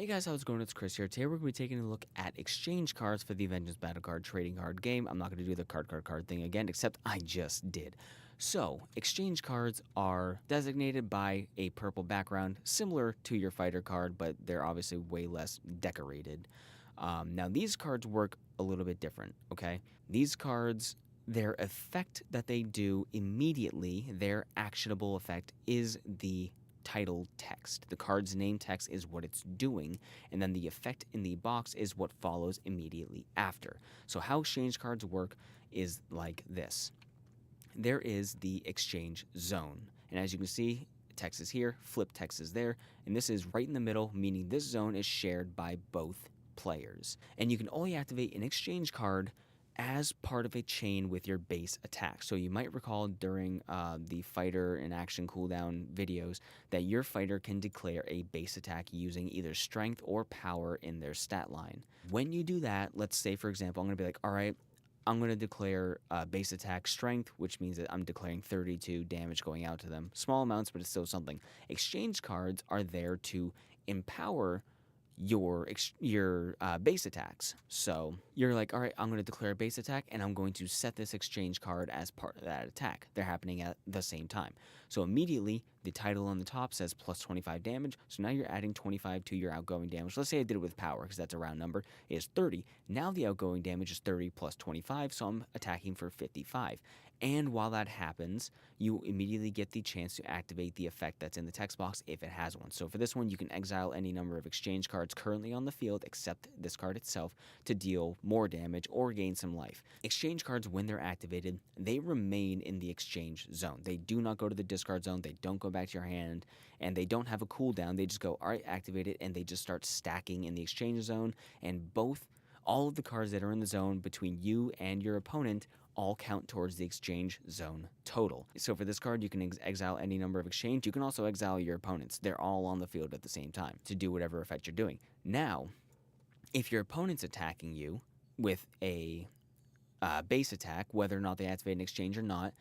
Hey guys, how's it going? It's Chris here. Today we're going to be taking a look at exchange cards for the Vengeance Battle Card trading card game. I'm not going to do the card thing again, except I just did. So, exchange cards are designated by a purple background, similar to your fighter card, but they're obviously way less decorated. Now, these cards work a little bit different, okay? These cards, their effect that they do immediately, their actionable effect, is the title text. The card's name text is what it's doing, and then the effect in the box is what follows immediately after. So how exchange cards work is like this. There is the exchange zone, and as you can see, text is here, flip text is there, and this is right in the middle, meaning this zone is shared by both players. And you can only activate an exchange card as part of a chain with your base attack. So you might recall during the fighter and action cooldown videos that your fighter can declare a base attack using either strength or power in their stat line. When you do that, let's say for example, I'm going to be like, all right, I'm going to declare base attack strength, which means that I'm declaring 32 damage going out to them. Small amounts, but it's still something. Exchange cards are there to empower your base attacks. So you're like, all right, I'm going to declare a base attack and I'm going to set this exchange card as part of that attack. They're happening at the same time. So immediately the title on the top says plus 25 damage. So now you're adding 25 to your outgoing damage. Let's say I did it with power because that's a round number. It is 30. Now the outgoing damage is 30 plus 25. So I'm attacking for 55. And while that happens, you immediately get the chance to activate the effect that's in the text box if it has one. So for this one, you can exile any number of exchange cards currently on the field except this card itself to deal more damage or gain some life. Exchange cards, when they're activated, they remain in the exchange zone. They do not go to the discard zone. They don't go back to your hand, and they don't have a cooldown. They just go, all right, activate it, and they just start stacking in the exchange zone, and all of the cards that are in the zone between you and your opponent all count towards the exchange zone total. So for this card, you can exile any number of exchange. You can also exile your opponents. They're all on the field at the same time to do whatever effect you're doing. Now, if your opponent's attacking you with a base attack, whether or not they activate an exchange or not,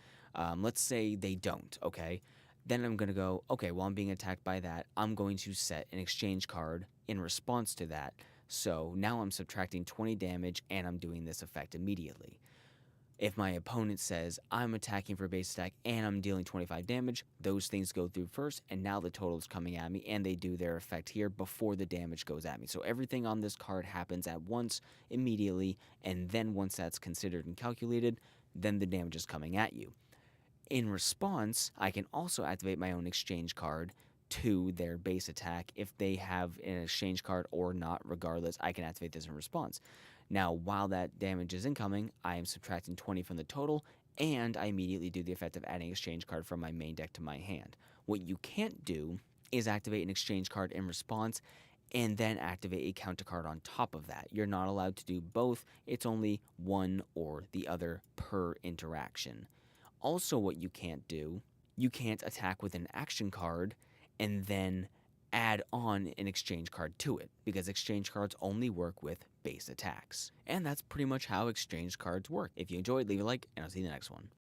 let's say they don't, okay? Then I'm going to go, okay, well, I'm being attacked by that. I'm going to set an exchange card in response to that. So now I'm subtracting 20 damage and I'm doing this effect immediately. If my opponent says, I'm attacking for a base attack and I'm dealing 25 damage, those things go through first, and now the total is coming at me, and they do their effect here before the damage goes at me. So everything on this card happens at once, immediately, and then once that's considered and calculated, then the damage is coming at you. In response, I can also activate my own exchange card to their base attack. If they have an exchange card or not, regardless, I can activate this in response. Now, while that damage is incoming, I am subtracting 20 from the total, and I immediately do the effect of adding exchange card from my main deck to my hand. What you can't do is activate an exchange card in response and then activate a counter card on top of that. You're not allowed to do both. It's only one or the other per interaction. Also, what you can't do, you can't attack with an action card and then add on an exchange card to it, because exchange cards only work with base attacks. And that's pretty much how exchange cards work. If you enjoyed, leave a like, and I'll see you in the next one.